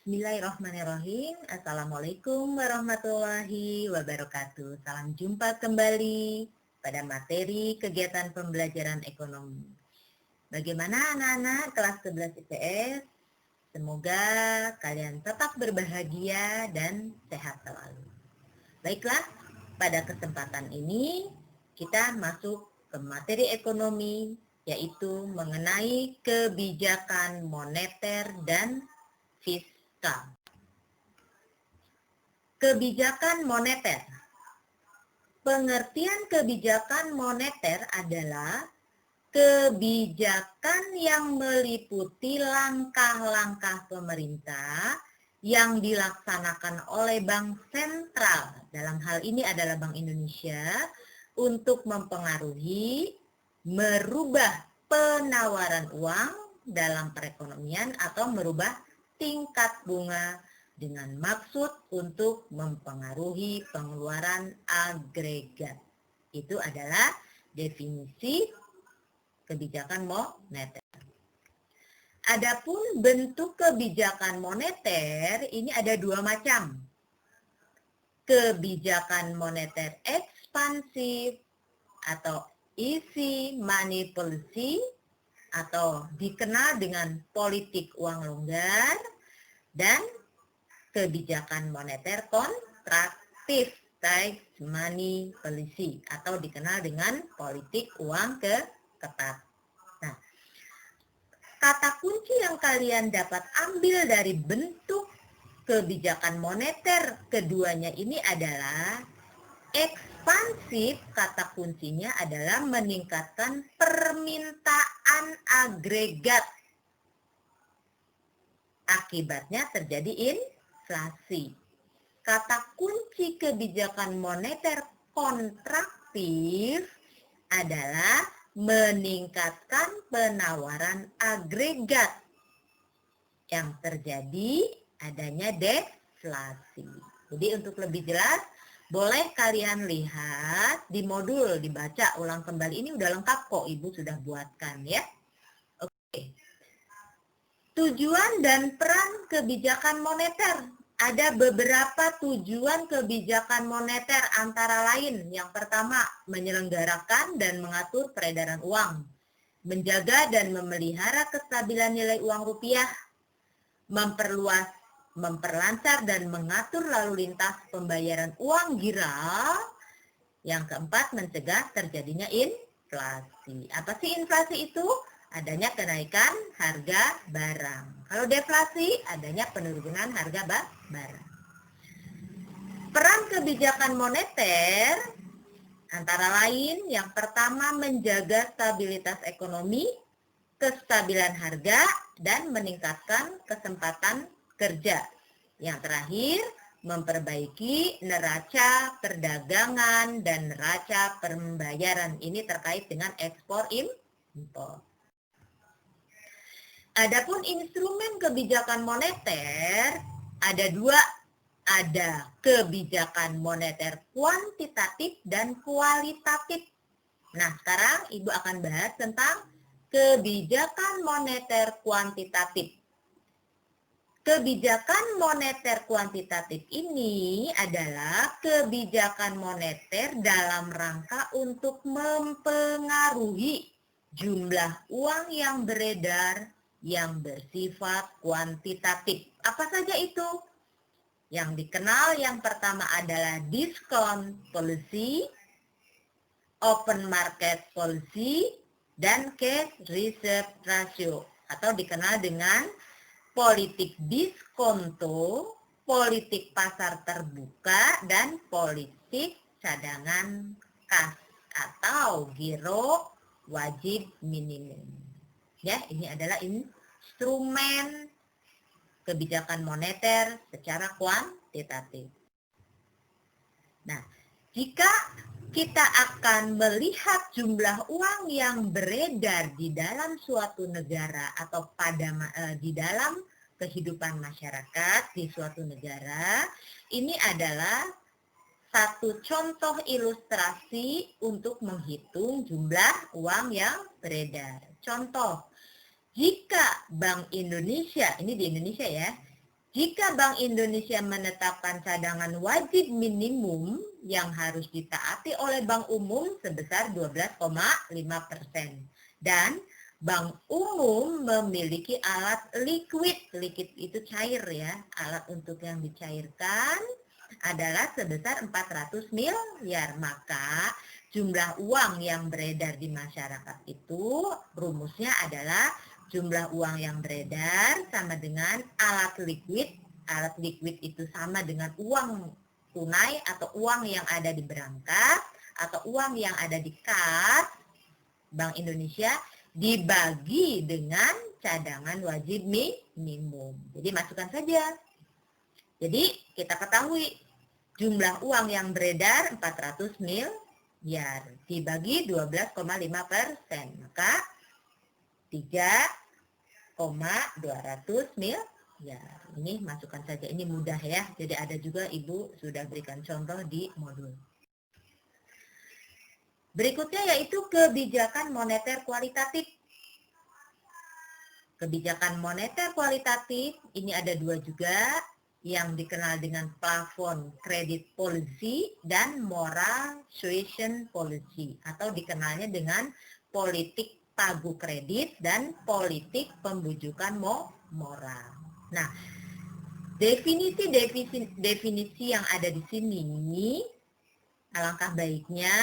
Bismillahirrahmanirrahim. Assalamualaikum warahmatullahi wabarakatuh. Salam jumpa kembali pada materi kegiatan pembelajaran ekonomi. Bagaimana anak-anak kelas 11 IPS? Semoga kalian tetap berbahagia dan sehat selalu. Baiklah, pada kesempatan ini kita masuk ke materi ekonomi, yaitu mengenai kebijakan moneter dan fiskal. Kebijakan moneter. Pengertian kebijakan moneter adalah kebijakan yang meliputi langkah-langkah pemerintah yang dilaksanakan oleh Bank Sentral, dalam hal ini adalah Bank Indonesia, untuk mempengaruhi, merubah penawaran uang dalam perekonomian atau merubah tingkat bunga dengan maksud untuk mempengaruhi pengeluaran agregat. Itu adalah definisi kebijakan moneter. Adapun bentuk kebijakan moneter ini ada dua macam. Kebijakan moneter ekspansif atau easy money policy atau dikenal dengan politik uang longgar, dan kebijakan moneter kontraktif tight money policy atau dikenal dengan politik uang ketat. Nah, kata kunci yang kalian dapat ambil dari bentuk kebijakan moneter keduanya ini adalah ekspansif. Kata kuncinya adalah meningkatkan permintaan agregat. Akibatnya terjadi inflasi. Kata kunci kebijakan moneter kontraktif adalah meningkatkan penawaran agregat. Yang terjadi adanya deflasi. Jadi untuk lebih jelas, boleh kalian lihat di modul, dibaca ulang kembali. Ini udah lengkap kok, Ibu sudah buatkan ya. Oke. Tujuan dan peran kebijakan moneter. Ada beberapa tujuan kebijakan moneter, antara lain yang pertama, menyelenggarakan dan mengatur peredaran uang, menjaga dan memelihara kestabilan nilai uang rupiah, memperluas, memperlancar dan mengatur lalu lintas pembayaran uang gira. Yang keempat, mencegah terjadinya inflasi. Apa sih inflasi itu? Adanya kenaikan harga barang. Kalau deflasi, adanya penurunan harga barang. Peran kebijakan moneter antara lain yang pertama, menjaga stabilitas ekonomi, kestabilan harga, dan meningkatkan kesempatan kerja. Yang terakhir, memperbaiki neraca perdagangan dan neraca pembayaran. Ini terkait dengan ekspor impor. Adapun instrumen kebijakan moneter ada dua. Ada kebijakan moneter kuantitatif dan kualitatif. Nah, sekarang Ibu akan bahas tentang kebijakan moneter kuantitatif. Kebijakan moneter kuantitatif ini adalah kebijakan moneter dalam rangka untuk mempengaruhi jumlah uang yang beredar yang bersifat kuantitatif. Apa saja itu? Yang dikenal yang pertama adalah discount policy, open market policy, dan cash reserve ratio atau dikenal dengan politik diskonto, politik pasar terbuka, dan politik cadangan kas atau giro wajib minimum. Ya, ini adalah instrumen kebijakan moneter secara kuantitatif. Nah, jika kita akan melihat jumlah uang yang beredar di dalam suatu negara atau di dalam kehidupan masyarakat di suatu negara, ini adalah satu contoh ilustrasi untuk menghitung jumlah uang yang beredar. Contoh, jika Bank Indonesia, ini di Indonesia ya, Jika Bank Indonesia menetapkan cadangan wajib minimum yang harus ditaati oleh Bank Umum sebesar 12,5%. Dan Bank Umum memiliki alat liquid itu cair ya, alat untuk yang dicairkan adalah sebesar 400 miliar. Maka jumlah uang yang beredar di masyarakat itu rumusnya adalah jumlah uang yang beredar sama dengan alat liquid. Alat liquid itu sama dengan uang tunai atau uang yang ada di berangkas atau uang yang ada di kas Bank Indonesia dibagi dengan cadangan wajib minimum. Jadi masukkan saja. Jadi kita ketahui jumlah uang yang beredar 400 miliar dibagi 12,5%. Maka 3,200 miliar. Ini masukkan saja, ini mudah ya. Jadi ada juga Ibu sudah berikan contoh di modul. Berikutnya yaitu kebijakan moneter kualitatif. Kebijakan moneter kualitatif ini ada dua juga, yang dikenal dengan plafon credit policy dan moral suasion policy, atau dikenalnya dengan politik pagu kredit dan politik pembujukan moral. Nah, definisi yang ada di sini alangkah baiknya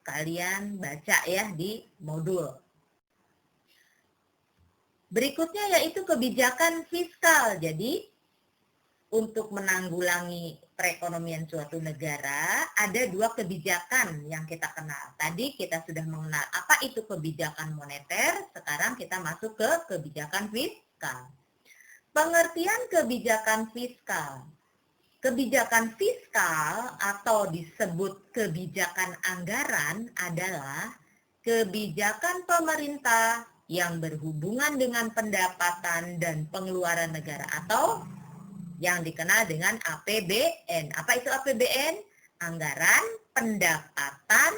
kalian baca ya di modul. Berikutnya yaitu kebijakan fiskal. Jadi untuk menanggulangi perekonomian suatu negara ada dua kebijakan yang kita kenal. Tadi kita sudah mengenal apa itu kebijakan moneter, sekarang kita masuk ke kebijakan fiskal. Pengertian kebijakan fiskal. Kebijakan fiskal atau disebut kebijakan anggaran adalah kebijakan pemerintah yang berhubungan dengan pendapatan dan pengeluaran negara atau yang dikenal dengan APBN. Apa itu APBN? Anggaran pendapatan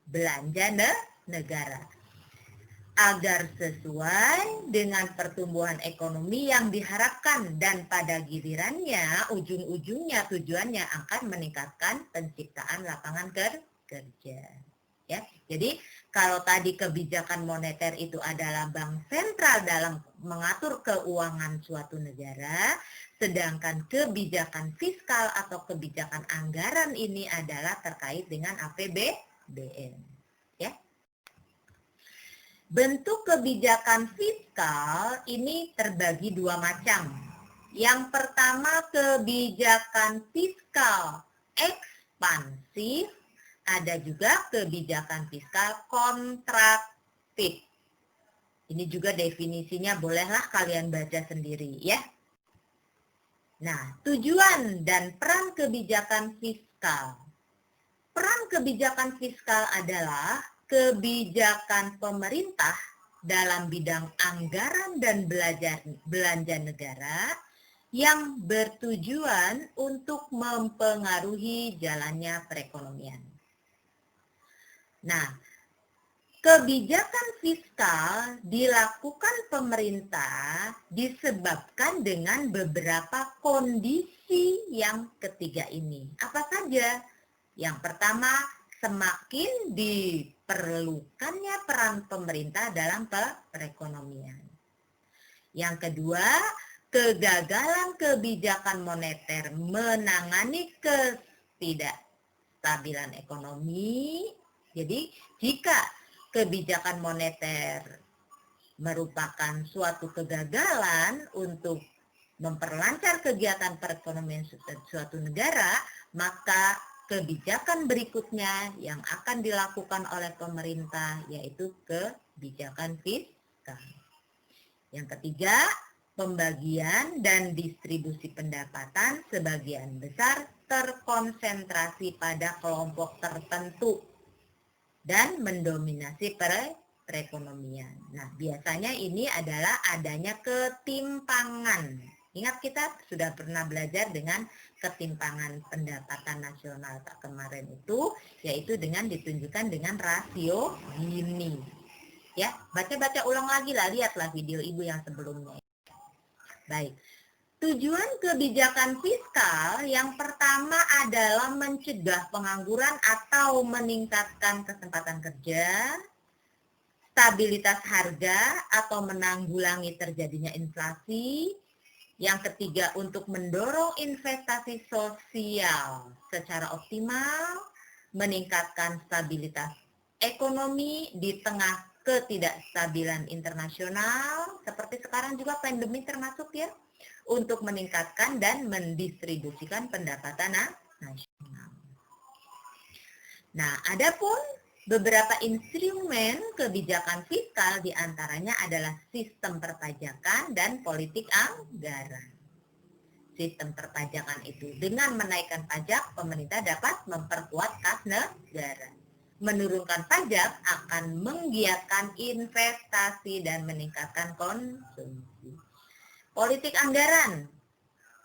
belanja negara. Agar sesuai dengan pertumbuhan ekonomi yang diharapkan dan pada gilirannya ujung-ujungnya tujuannya akan meningkatkan penciptaan lapangan kerja. Ya, jadi kalau tadi kebijakan moneter itu adalah bank sentral dalam mengatur keuangan suatu negara, sedangkan kebijakan fiskal atau kebijakan anggaran ini adalah terkait dengan APBN. Ya. Bentuk kebijakan fiskal ini terbagi dua macam. Yang pertama kebijakan fiskal ekspansif, ada juga kebijakan fiskal kontraktif. Ini juga definisinya bolehlah kalian baca sendiri ya. Nah, tujuan dan peran kebijakan fiskal. Peran kebijakan fiskal adalah kebijakan pemerintah dalam bidang anggaran dan belanja negara yang bertujuan untuk mempengaruhi jalannya perekonomian. Nah, kebijakan fiskal dilakukan pemerintah disebabkan dengan beberapa kondisi yang ketiga ini. Apa saja? Yang pertama, semakin diperlukannya peran pemerintah dalam perekonomian. Yang kedua, kegagalan kebijakan moneter menangani ketidakstabilan ekonomi. Jadi, jika kebijakan moneter merupakan suatu kegagalan untuk memperlancar kegiatan perekonomian suatu negara, maka kebijakan berikutnya yang akan dilakukan oleh pemerintah yaitu kebijakan fiskal. Yang ketiga, pembagian dan distribusi pendapatan sebagian besar terkonsentrasi pada kelompok tertentu dan mendominasi perekonomian. Nah, biasanya ini adalah adanya ketimpangan. Ingat kita sudah pernah belajar dengan ketimpangan pendapatan nasional kemarin itu, yaitu dengan ditunjukkan dengan rasio Gini. Ya, baca-baca ulang lagi lah, lihatlah video Ibu yang sebelumnya. Baik. Tujuan kebijakan fiskal yang pertama adalah mencegah pengangguran atau meningkatkan kesempatan kerja, stabilitas harga atau menanggulangi terjadinya inflasi. Yang ketiga, untuk mendorong investasi sosial secara optimal, meningkatkan stabilitas ekonomi di tengah ketidakstabilan internasional, seperti sekarang juga pandemi termasuk ya, untuk meningkatkan dan mendistribusikan pendapatan nasional. Nah, adapun beberapa instrumen kebijakan fiskal diantaranya adalah sistem perpajakan dan politik anggaran. Sistem perpajakan itu dengan menaikkan pajak, pemerintah dapat memperkuat kas negara. Menurunkan pajak akan menggiatkan investasi dan meningkatkan konsumsi. Politik anggaran.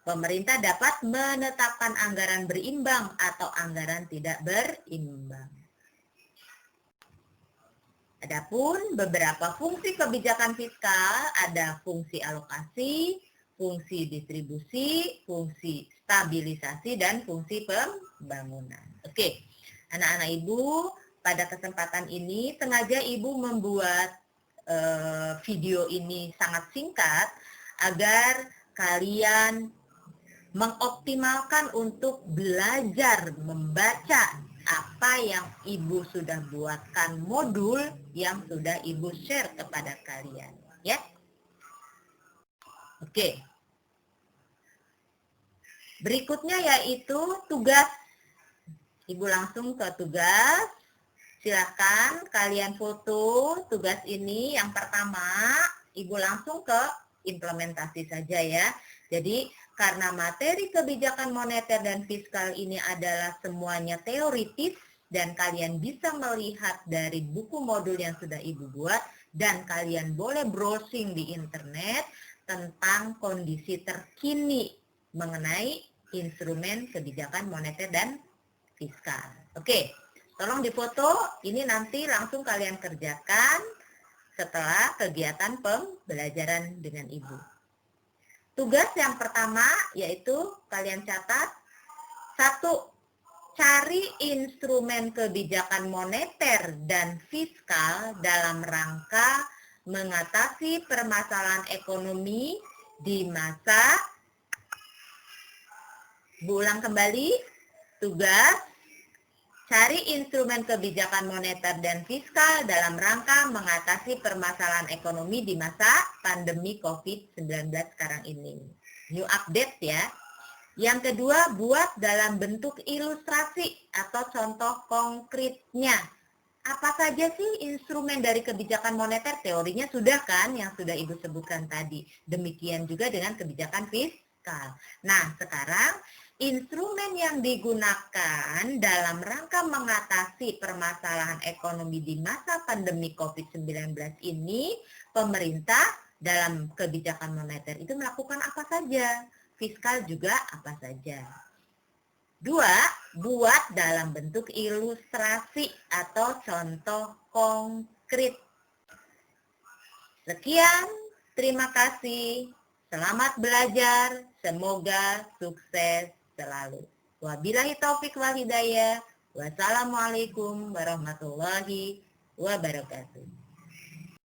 Pemerintah dapat menetapkan anggaran berimbang atau anggaran tidak berimbang. Adapun beberapa fungsi kebijakan fiskal ada fungsi alokasi, fungsi distribusi, fungsi stabilisasi, dan fungsi pembangunan. Oke, anak-anak ibu, pada kesempatan ini sengaja ibu membuat video ini sangat singkat agar kalian mengoptimalkan untuk belajar membaca apa yang ibu sudah buatkan, modul yang sudah ibu share kepada kalian, ya. Oke. Berikutnya yaitu tugas. Ibu langsung ke tugas. Silakan kalian foto tugas ini. Yang pertama, ibu langsung ke implementasi saja ya. Jadi karena materi kebijakan moneter dan fiskal ini adalah semuanya teoritis dan kalian bisa melihat dari buku modul yang sudah ibu buat dan kalian boleh browsing di internet tentang kondisi terkini mengenai instrumen kebijakan moneter dan fiskal. Oke, tolong difoto, ini nanti langsung kalian kerjakan setelah kegiatan pembelajaran dengan ibu. Tugas yang pertama yaitu kalian catat, 1. Cari instrumen kebijakan moneter dan fiskal dalam rangka mengatasi permasalahan ekonomi di masa. Ulang kembali, tugas cari instrumen kebijakan moneter dan fiskal dalam rangka mengatasi permasalahan ekonomi di masa pandemi COVID-19 sekarang ini. New update ya. Yang kedua, buat dalam bentuk ilustrasi atau contoh konkretnya. Apa saja sih instrumen dari kebijakan moneter? Teorinya sudah kan yang sudah ibu sebutkan tadi. Demikian juga dengan kebijakan fiskal. Nah, sekarang instrumen yang digunakan dalam rangka mengatasi permasalahan ekonomi di masa pandemi COVID-19 ini, pemerintah dalam kebijakan moneter itu melakukan apa saja, fiskal juga apa saja. 2, buat dalam bentuk ilustrasi atau contoh konkret. Sekian, terima kasih, selamat belajar, semoga sukses selalu. Wabillahi taufik wal hidayah. Wassalamualaikum warahmatullahi wabarakatuh.